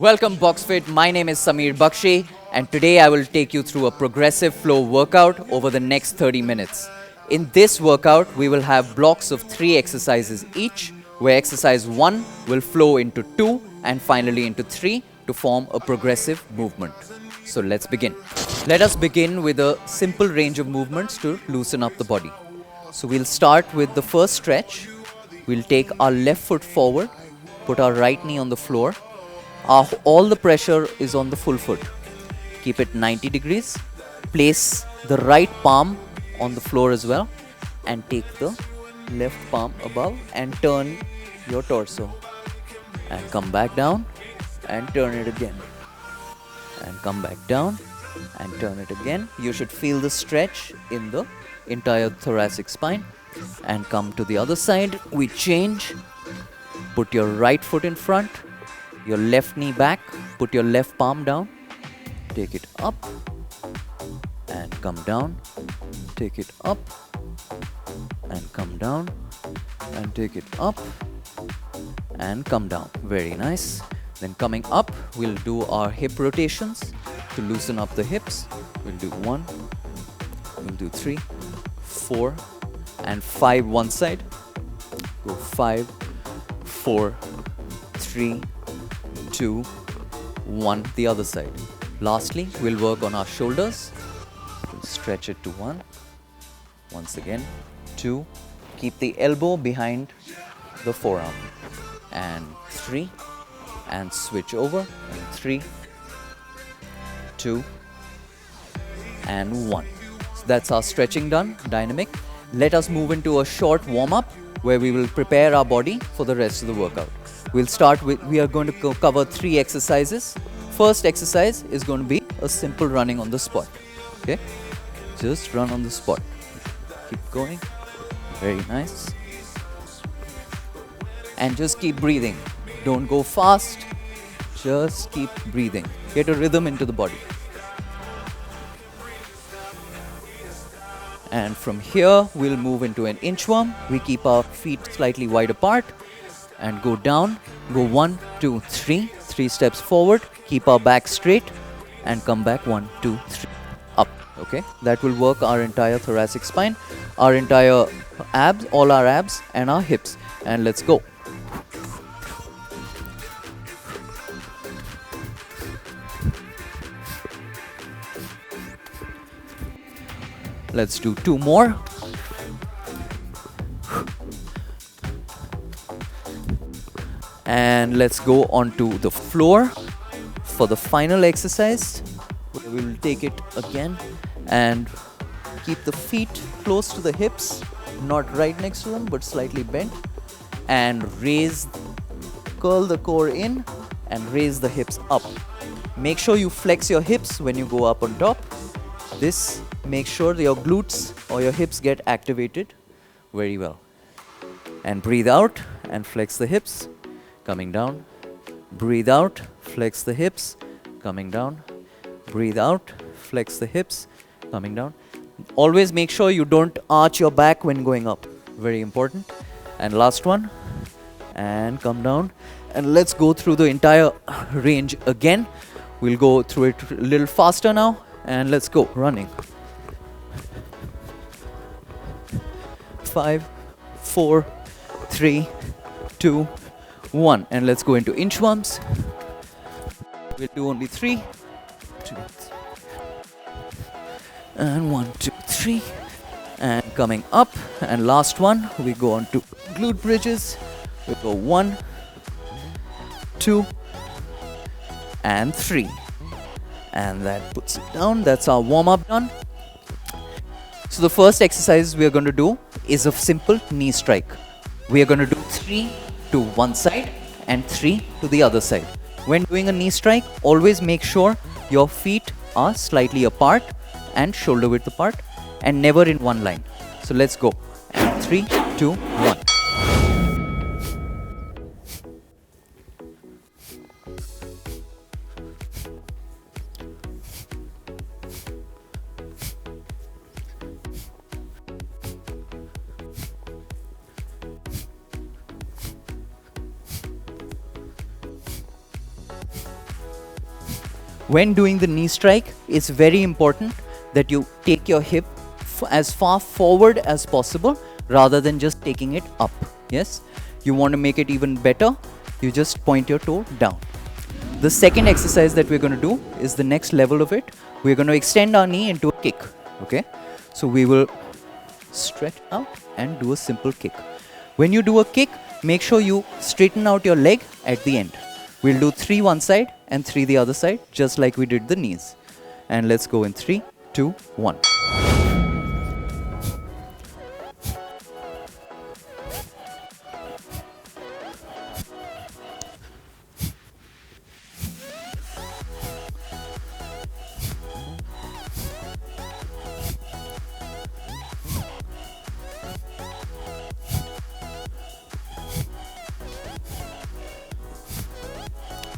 Welcome BoxFit, my name is Sameer Bakshi and today I will take you through a progressive flow workout over the next 30 minutes. In this workout, we will have blocks of 3 exercises each, where exercise 1 will flow into 2 and finally into 3 to form a progressive movement. So let's begin. Let us begin with a simple range of movements to loosen up the body. So we'll start with the first stretch. We'll take our left foot forward, put our right knee on the floor. All the pressure is on the full foot. Keep it 90 degrees. Place the right palm on the floor as well and take the left palm above and turn your torso. And come back down and turn it again. And come back down and turn it again. You should feel the stretch in the entire thoracic spine. And come to the other side. We change. Put your right foot in front. Your left knee back, put your left palm down, take it up and come down, take it up and come down and take it up and come down. Very nice. Then coming up, we'll do our hip rotations to loosen up the hips. We'll do 1, we'll do 3, 4 and 5 one side. Go 5, 4, 3, 2, 1 the other side. Lastly, we'll work on our shoulders. We'll stretch it to 1. Once again, 2. Keep the elbow behind the forearm. And 3. And switch over. And 3, 2, and 1. So that's our stretching done, dynamic. Let us move into a short warm-up where we will prepare our body for the rest of the workout. We'll start with, we are going to cover 3 exercises. First exercise is going to be a simple running on the spot. Okay? Just run on the spot. Keep going. Very nice. And just keep breathing. Don't go fast. Just keep breathing. Get a rhythm into the body. And from here, we'll move into an inchworm. We keep our feet slightly wide apart. And go down, go 1, 2, 3, 3 steps forward, keep our back straight and come back 1, 2, 3, up. Okay, that will work our entire thoracic spine, our entire abs, all our abs and our hips. And let's go. Let's do 2 more. And let's go onto the floor for the final exercise. We will take it again and keep the feet close to the hips, not right next to them but slightly bent, and curl the core in and raise the hips up. Make sure you flex your hips when you go up on top. This makes sure your glutes or your hips get activated very well. And breathe out and flex the hips. Coming down, breathe out, flex the hips, coming down, breathe out, flex the hips, coming down. Always make sure you don't arch your back when going up, very important. And last one, and come down. And let's go through the entire range again. We'll go through it a little faster now, and let's go, running. 5, 4, 3, 2, 1. And let's go into inchworms. We'll do only 3, 2, and 1, 2, 3. And coming up. And last one, we go on to glute bridges. We go 1, 2, and 3. And that puts it down. That's our warm-up done. So the first exercise we are going to do is a simple knee strike. We are going to do 3 to one side and 3 to the other side. When doing a knee strike, always make sure your feet are slightly apart and shoulder width apart and never in one line. So let's go. And 3, 2, 1. When doing the knee strike, it's very important that you take your hip as far forward as possible rather than just taking it up. Yes, you want to make it even better, you just point your toe down. The second exercise that we're going to do is the next level of it. We're going to extend our knee into a kick. Okay, so we will stretch out and do a simple kick. When you do a kick, make sure you straighten out your leg at the end. We'll do 3 one side and 3 the other side, just like we did the knees. And let's go in 3, 2, 1.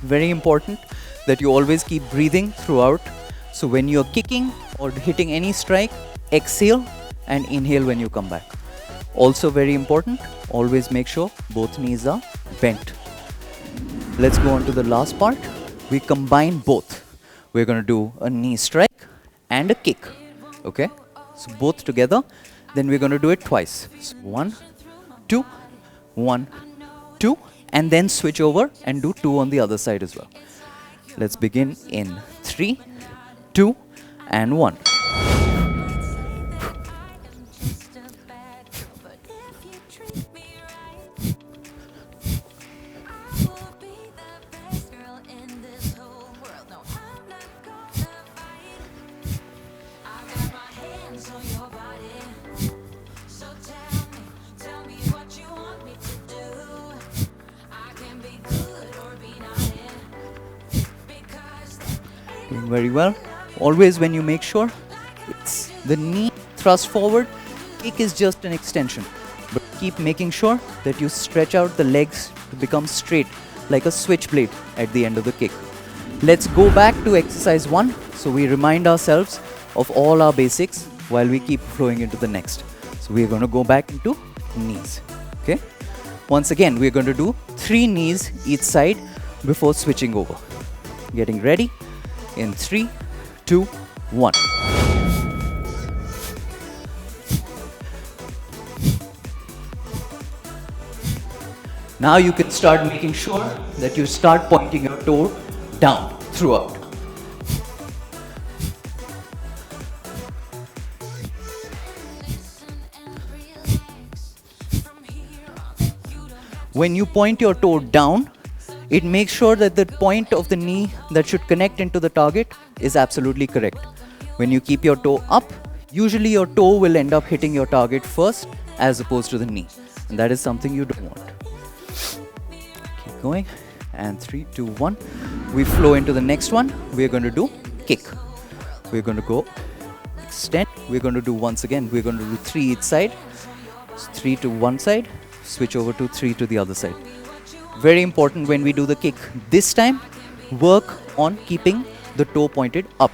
Very important that you always keep breathing throughout. So when you're kicking or hitting any strike, exhale and inhale when you come back. Also very important, always make sure both knees are bent. Let's go on to the last part. We combine both. We're going to do a knee strike and a kick. Okay, so both together. Then we're going to do it twice. So 1, 2, 1, 2. And then switch over and do 2 on the other side as well. Let's begin in 3, 2, and 1. Doing very well. Always when you make sure it's the knee thrust forward, kick is just an extension. But keep making sure that you stretch out the legs to become straight like a switchblade at the end of the kick. Let's go back to exercise 1 so we remind ourselves of all our basics while we keep flowing into the next. So we're going to go back into knees. Okay. Once again, we're going to do 3 knees each side before switching over. Getting ready. In 3, 2, 1. Now you can start making sure that you start pointing your toe down throughout. When you point your toe down, it makes sure that the point of the knee that should connect into the target is absolutely correct. When you keep your toe up, usually your toe will end up hitting your target first as opposed to the knee. And that is something you don't want. Keep going. And 3, 2, 1. We flow into the next one. We're going to do kick. We're going to go extend. We're going to do once again. We're going to do 3 each side. So 3 to one side. Switch over to 3 to the other side. Very important when we do the kick. This time, work on keeping the toe pointed up.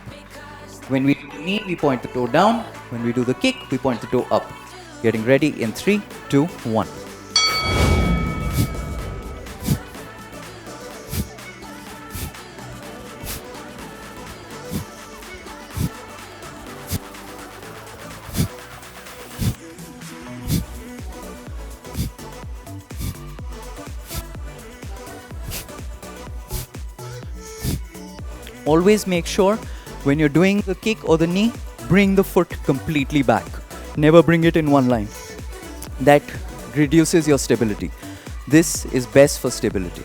When we do the knee, we point the toe down. When we do the kick, we point the toe up. Getting ready in 3, 2, 1. Always make sure when you're doing the kick or the knee, bring the foot completely back. Never bring it in one line. That reduces your stability. This is best for stability.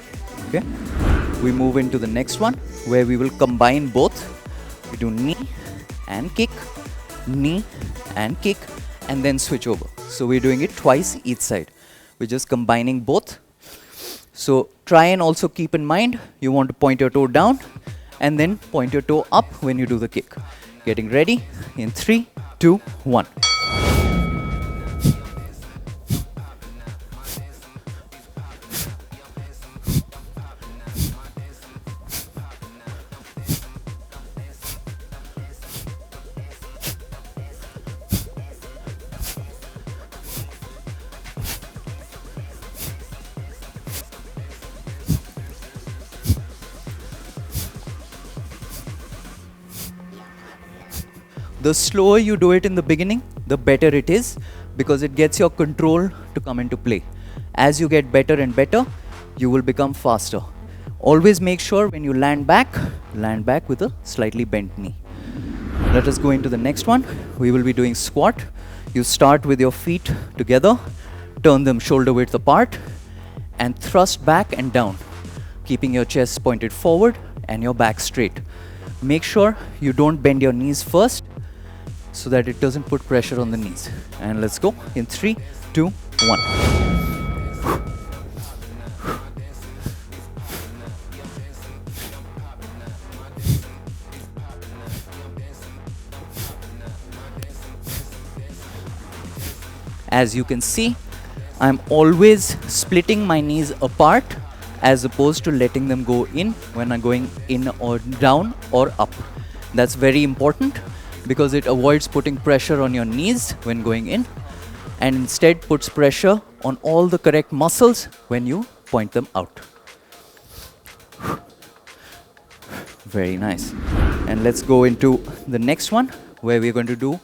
Okay? We move into the next one where we will combine both. We do knee and kick, and then switch over. So we're doing it twice each side. We're just combining both. So try and also keep in mind you want to point your toe down and then point your toe up when you do the kick. Getting ready in 3, 2, 1. The slower you do it in the beginning, the better it is, because it gets your control to come into play. As you get better and better, you will become faster. Always make sure when you land back with a slightly bent knee. Let us go into the next one. We will be doing squat. You start with your feet together, turn them shoulder width apart, and thrust back and down, keeping your chest pointed forward and your back straight. Make sure you don't bend your knees first so that it doesn't put pressure on the knees. And let's go in 3, 2, 1. As you can see, I'm always splitting my knees apart as opposed to letting them go in when I'm going in or down or up. That's very important because it avoids putting pressure on your knees when going in and instead puts pressure on all the correct muscles when you point them out. Very nice. And let's go into the next one where we're going to do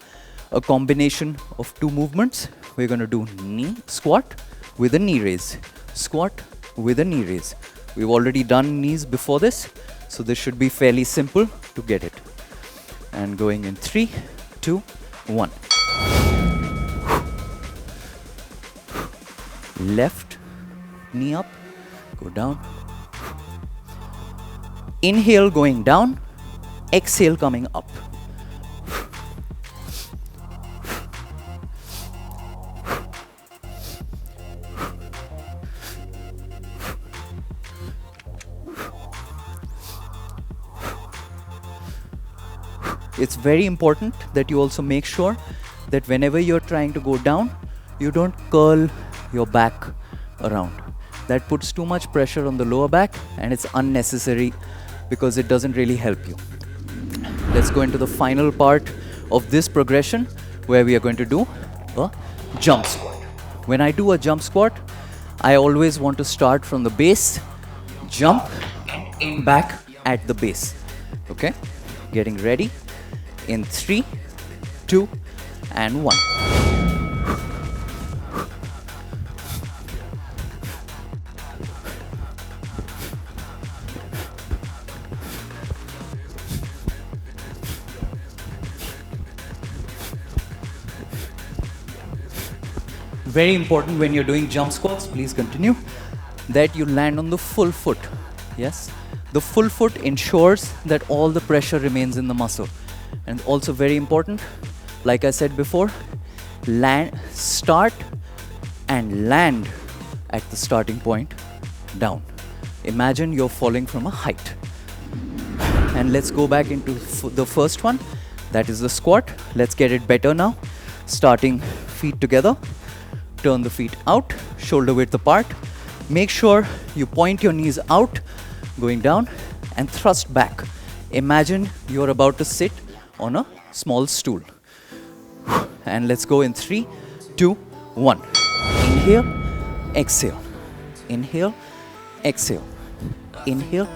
a combination of two movements. We're going to do knee squat with a knee raise. Squat with a knee raise. We've already done knees before this, so this should be fairly simple to get it. And going in 3, 2, 1. Left knee up, go down. Inhale going down, exhale coming up. It's very important that you also make sure that whenever you're trying to go down, you don't curl your back around. That puts too much pressure on the lower back and it's unnecessary because it doesn't really help you. Let's go into the final part of this progression where we are going to do a jump squat. When I do a jump squat, I always want to start from the base, jump, and back at the base. Okay? Getting ready. In 3, 2, and 1. Very important when you're doing jump squats, please continue, that you land on the full foot. Yes? The full foot ensures that all the pressure remains in the muscle. And also very important, like I said before, start and land at the starting point down. Imagine you're falling from a height. And let's go back into the first one, that is the squat. Let's get it better now. Starting feet together, turn the feet out, shoulder width apart. Make sure you point your knees out, going down, and thrust back. Imagine you're about to sit on a small stool. And let's go in 3, 2, 1. Inhale, exhale. Inhale, exhale. Inhale,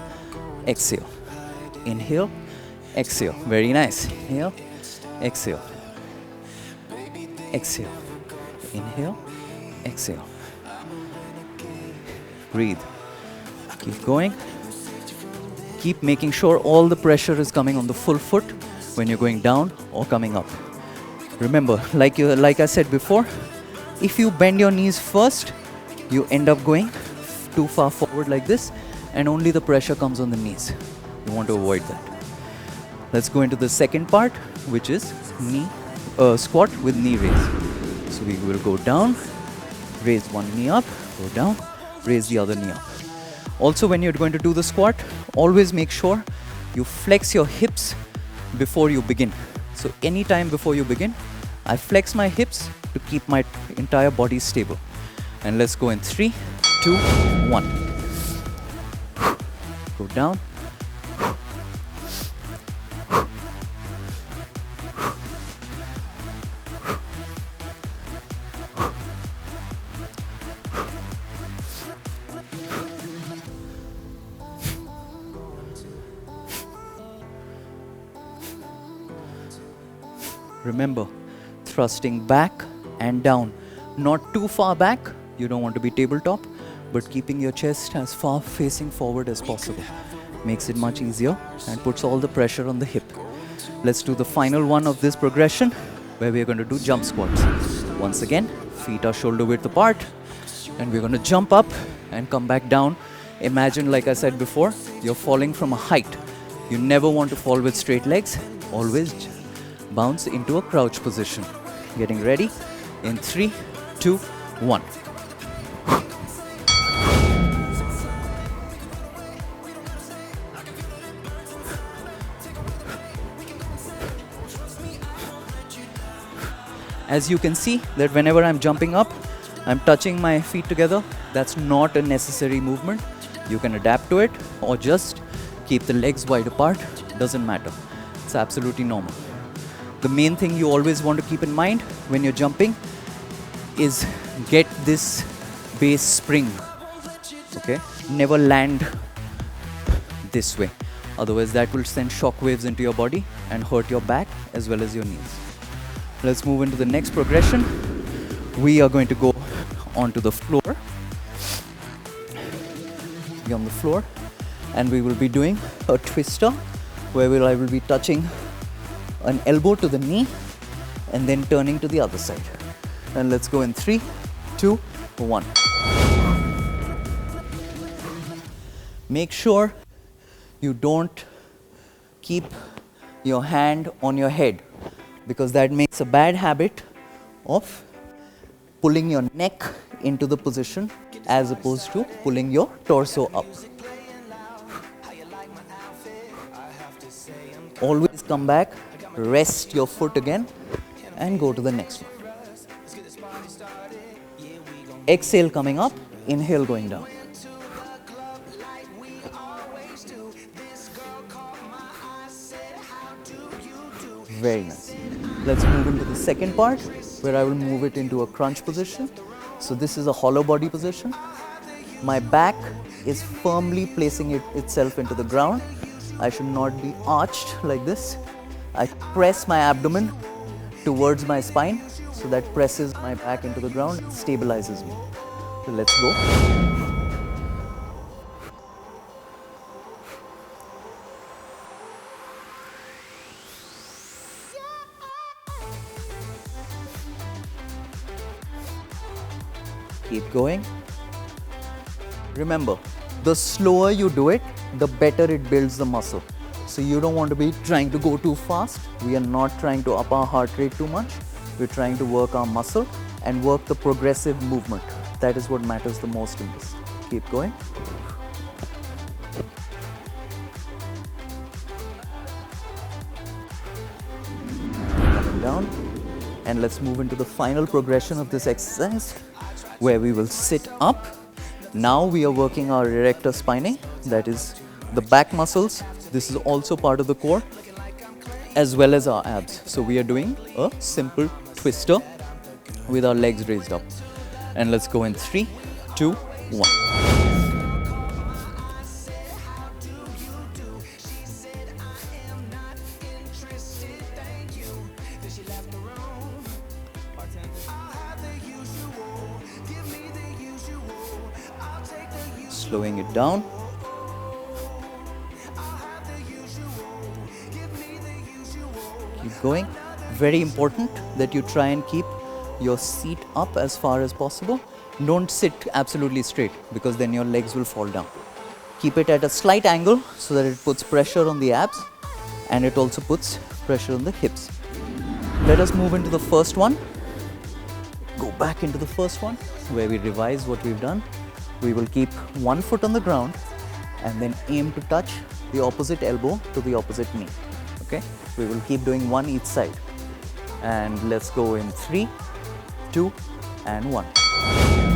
exhale. Inhale, exhale. Very nice. Inhale, exhale. Exhale. Inhale, exhale. Breathe. Keep going. Keep making sure all the pressure is coming on the full foot when you're going down or coming up. Remember, like I said before, if you bend your knees first, you end up going too far forward like this, and only the pressure comes on the knees. You want to avoid that. Let's go into the second part, which is squat with knee raise. So we will go down, raise one knee up, go down, raise the other knee up. Also, when you're going to do the squat, always make sure you flex your hips before you begin. So anytime before you begin, I flex my hips to keep my entire body stable. And let's go in 3, 2, 1. Go down. Remember, thrusting back and down. Not too far back, you don't want to be tabletop, but keeping your chest as far facing forward as possible. Makes it much easier and puts all the pressure on the hip. Let's do the final one of this progression, where we are going to do jump squats. Once again, feet are shoulder width apart, and we're going to jump up and come back down. Imagine, like I said before, you're falling from a height. You never want to fall with straight legs. Always bounce into a crouch position. Getting ready in 3, 2, 1. As you can see that whenever I'm jumping up, I'm touching my feet together. That's not a necessary movement. You can adapt to it or just keep the legs wide apart. Doesn't matter. It's absolutely normal. The main thing you always want to keep in mind when you're jumping is get this base spring. Okay? Never land this way. Otherwise that will send shock waves into your body and hurt your back as well as your knees. Let's move into the next progression. We are going to go onto the floor. Be on the floor, and we will be doing a twister where I will be touching an elbow to the knee and then turning to the other side. And let's go in 3, 2, 1. Make sure you don't keep your hand on your head, because that makes a bad habit of pulling your neck into the position as opposed to pulling your torso up. Always come back, rest your foot again, and go to the next one. Exhale coming up, inhale going down. Very nice. Let's move into the second part, where I will move it into a crunch position. So this is a hollow body position. My back is firmly placing itself into the ground. I should not be arched like this. I press my abdomen towards my spine, so that presses my back into the ground, stabilizes me. So let's go. Keep going. Remember, the slower you do it, the better it builds the muscle. So you don't want to be trying to go too fast. We are not trying to up our heart rate too much. We're trying to work our muscle and work the progressive movement. That is what matters the most in this. Keep going. Coming down. And let's move into the final progression of this exercise, where we will sit up. Now we are working our erector spinae, that is the back muscles. This is also part of the core, as well as our abs. So we are doing a simple twister with our legs raised up. And let's go in 3, 2, 1. Slowing it down. Keep going. Very important that you try and keep your seat up as far as possible. Don't sit absolutely straight, because then your legs will fall down. Keep it at a slight angle so that it puts pressure on the abs, and it also puts pressure on the hips. Let us move into the first one. Go back into the first one, where we revise what we've done. We will keep one foot on the ground and then aim to touch the opposite elbow to the opposite knee. Okay? We will keep doing one each side. And let's go in 3, 2, and 1.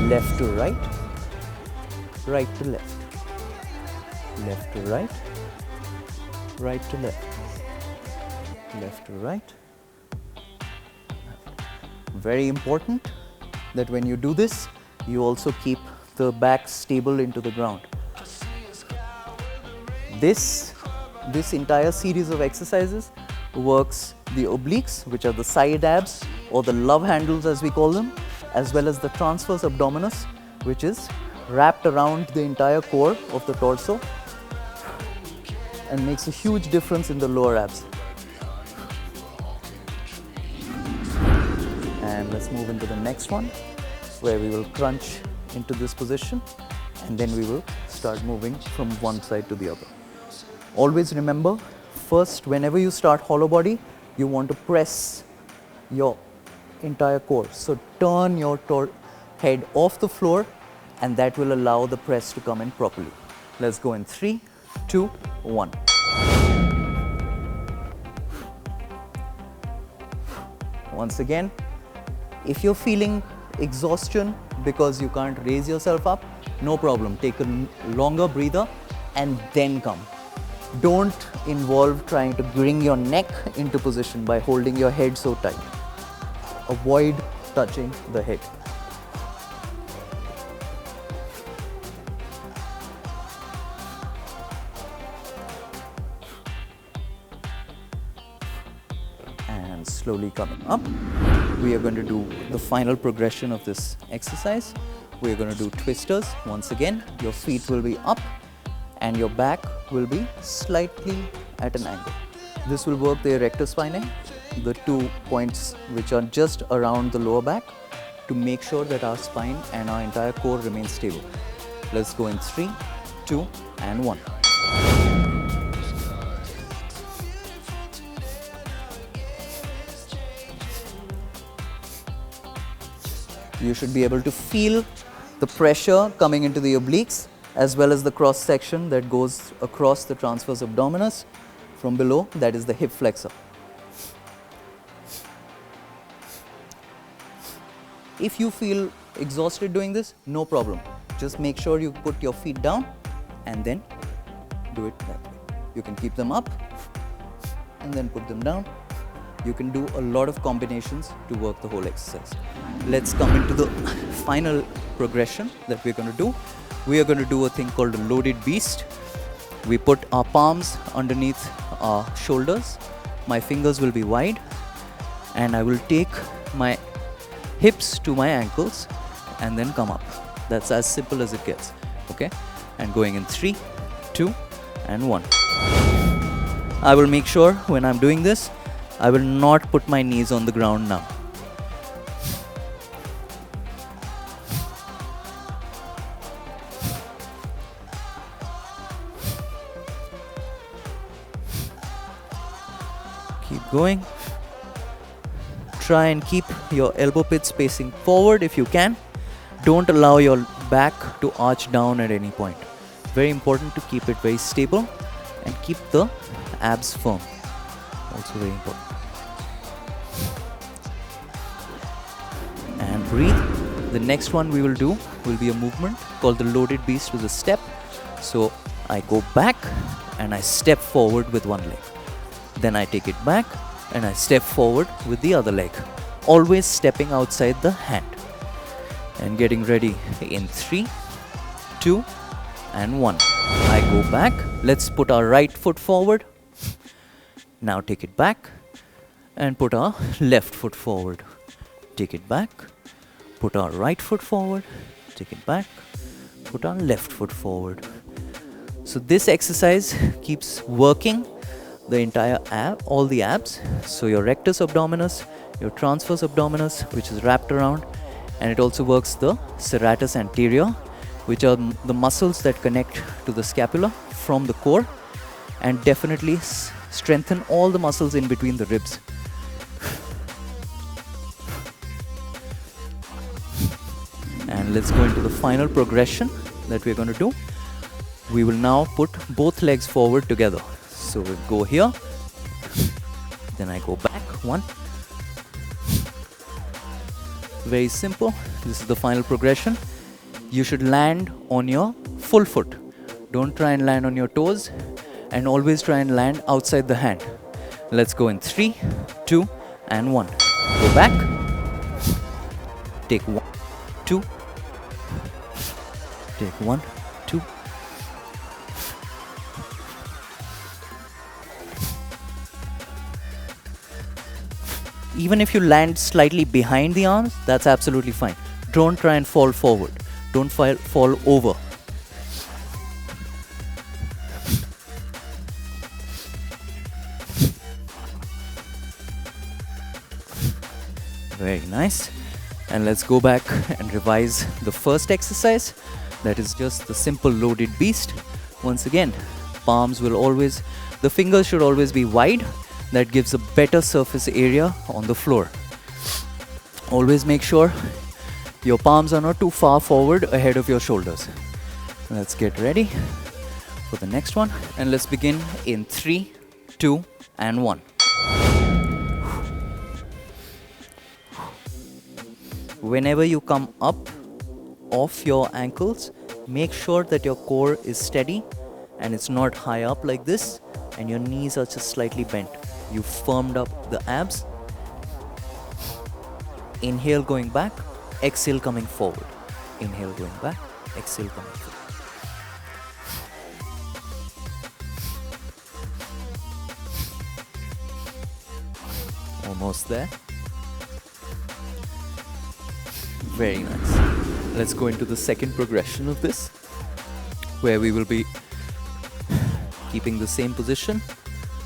Left to right, right to left, left to right, right to left, left to right. Very important that when you do this, you also keep the back stable into the ground. This entire series of exercises works the obliques, which are the side abs or the love handles as we call them, as well as the transverse abdominis, which is wrapped around the entire core of the torso and makes a huge difference in the lower abs. And let's move into the next one, where we will crunch into this position, and then we will start moving from one side to the other. Always remember, first, whenever you start hollow body, you want to press your entire core. So turn your head off the floor, and that will allow the press to come in properly. Let's go in 3, 2, 1. Once again, if you're feeling exhaustion because you can't raise yourself up, no problem. Take a longer breather and then come. Don't involve trying to bring your neck into position by holding your head so tight. Avoid touching the head. And slowly coming up, we are going to do the final progression of this exercise. We are going to do twisters. Once again, your feet will be up and your back will be slightly at an angle. This will work the erector spinae, the 2 points which are just around the lower back, to make sure that our spine and our entire core remains stable. Let's go in 3, 2, and 1. You should be able to feel the pressure coming into the obliques, as well as the cross section that goes across the transverse abdominis from below, that is the hip flexor. If you feel exhausted doing this, no problem. Just make sure you put your feet down and then do it that way. You can keep them up and then put them down. You can do a lot of combinations to work the whole exercise. Let's come into the final progression that we're going to do. We are going to do a thing called a loaded beast. We put our palms underneath our shoulders. My fingers will be wide, and I will take my hips to my ankles and then come up. That's as simple as it gets. Okay? And going in 3, 2, and 1. I will make sure when I'm doing this, I will not put my knees on the ground now. Keep going. Try and keep your elbow pits facing forward if you can. Don't allow your back to arch down at any point. Very important to keep it very stable and keep the abs firm. Also very important. And breathe. The next one we will do will be a movement called the loaded beast with a step. So I go back and I step forward with one leg. Then I take it back and I step forward with the other leg. Always stepping outside the hand. And getting ready in 3, 2, and 1. I go back. Let's put our right foot forward. Now take it back and put our left foot forward. Take it back. Put our right foot forward. Take it back. Put our left foot forward. So this exercise keeps working the entire all the abs. So your rectus abdominis, your transverse abdominis, which is wrapped around, and it also works the serratus anterior, which are the muscles that connect to the scapula from the core, and definitely strengthen all the muscles in between the ribs. And let's go into the final progression that we're going to do. We will now put both legs forward together. So we'll go here, then I go back, 1. Very simple. This is the final progression. You should land on your full foot. Don't try and land on your toes, and always try and land outside the hand. Let's go in 3, 2, and 1. Go back. Take 1, 2. Take 1, 2. Even if you land slightly behind the arms, that's absolutely fine. Don't try and fall forward. Don't fall over. Very nice. And let's go back and revise the first exercise. That is just the simple loaded beast. Once again, the fingers should always be wide. That gives a better surface area on the floor. Always make sure your palms are not too far forward ahead of your shoulders. Let's get ready for the next one. And let's begin in 3, 2, and 1. Whenever you come up off your ankles, make sure that your core is steady and it's not high up like this, and your knees are just slightly bent. You firmed up the abs. Inhale going back, exhale coming forward. Inhale going back, exhale coming forward. Almost there. Very nice. Let's go into the second progression of this, where we will be keeping the same position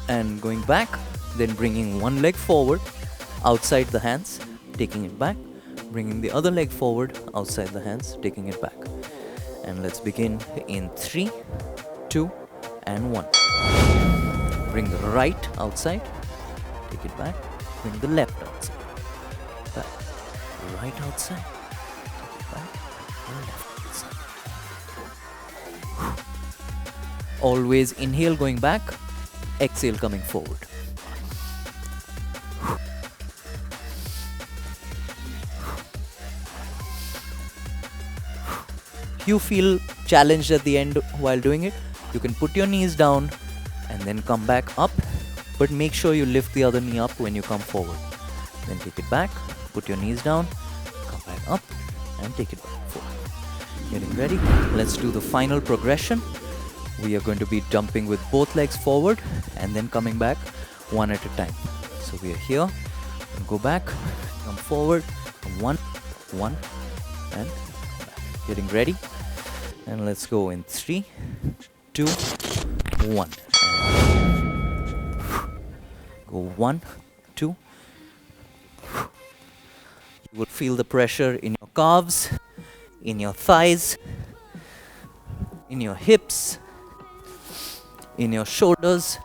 and going back, then bringing one leg forward outside the hands, taking it back, bringing the other leg forward outside the hands, taking it back. And let's begin in 3, 2, and 1. Bring the right outside, take it back, bring the left outside, back, right outside, take it back, left outside. Always inhale going back, exhale coming forward. You feel challenged at the end while doing it, you can put your knees down and then come back up, but make sure you lift the other knee up when you come forward. Then take it back, put your knees down, come back up and take it back forward. Getting ready? Let's do the final progression. We are going to be jumping with both legs forward and then coming back one at a time. So we are here, go back, come forward, one, and back. Getting ready? And let's go in 3, 2, 1. Go 1, 2. You will feel the pressure in your calves, in your thighs, in your hips, in your shoulders.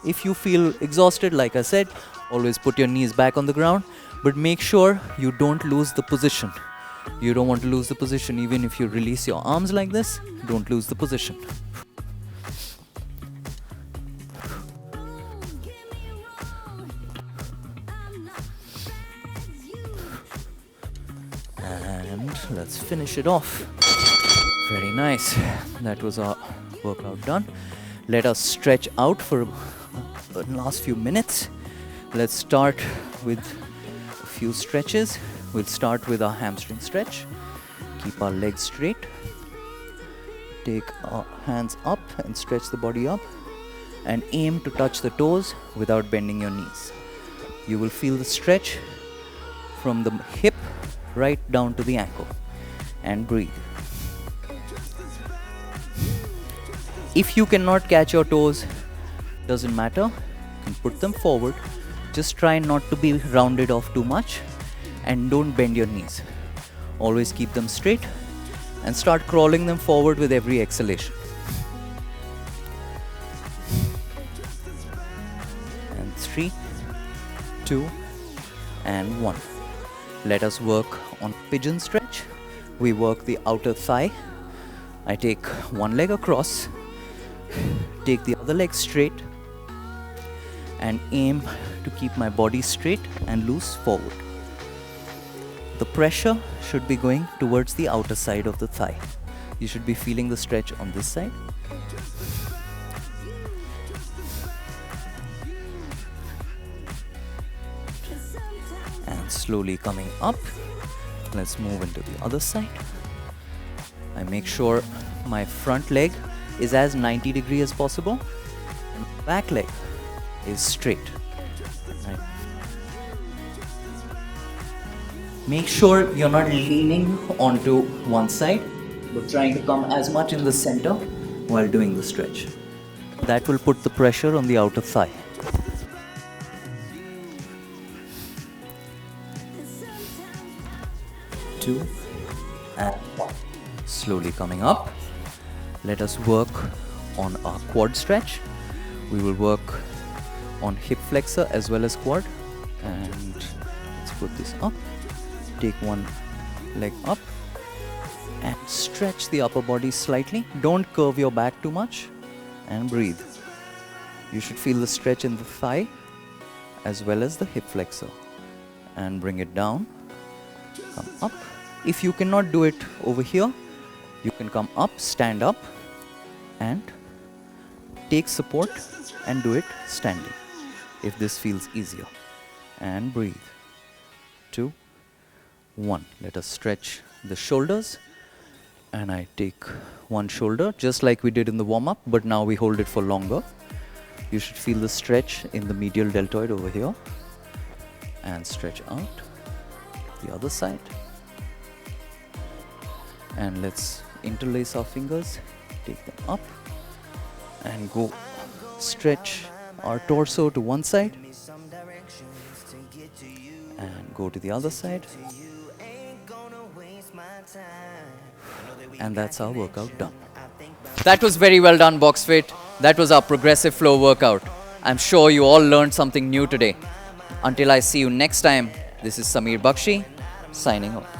If you feel exhausted, like I said, always put your knees back on the ground, but make sure you don't lose the position. You don't want to lose the position. Even if you release your arms like this, don't lose the position. And let's finish it off. Very nice. That was our workout done. Let us stretch out for the last few minutes. Let's start with a few stretches. We'll start with our hamstring stretch. Keep our legs straight. Take our hands up and stretch the body up, and aim to touch the toes without bending your knees. You will feel the stretch from the hip right down to the ankle. And breathe. If you cannot catch your toes, doesn't matter, you can put them forward. Just try not to be rounded off too much, and don't bend your knees. Always keep them straight and start crawling them forward with every exhalation. And 3, 2, and 1. Let us work on pigeon stretch. We work the outer thigh. I take one leg across, take the other leg straight, and aim to keep my body straight and loose forward. The pressure should be going towards the outer side of the thigh. You should be feeling the stretch on this side. And slowly coming up. Let's move into the other side. I make sure my front leg is as 90 degrees as possible and back leg is straight. Right. Make sure you're not leaning onto one side, but trying to come as much in the center while doing the stretch. That will put the pressure on the outer thigh. 2 and 1. Slowly coming up. Let us work on our quad stretch. We will work on hip flexor as well as quad. And let's put this up. Take one leg up and stretch the upper body slightly. Don't curve your back too much and breathe. You should feel the stretch in the thigh as well as the hip flexor. And bring it down. Come up. If you cannot do it over here, you can come up, stand up and take support and do it standing if this feels easier. And breathe. 2, 1. Let us stretch the shoulders. And I take one shoulder just like we did in the warm-up, but now we hold it for longer. You should feel the stretch in the medial deltoid over here. And stretch out. The other side. And let's interlace our fingers. Take them up. And go stretch our torso to one side. And go to the other side. And that's our workout done. That was very well done, BoxFit. That was our progressive flow workout. I'm sure you all learned something new today. Until I see you next time, this is Samir Bakshi signing off.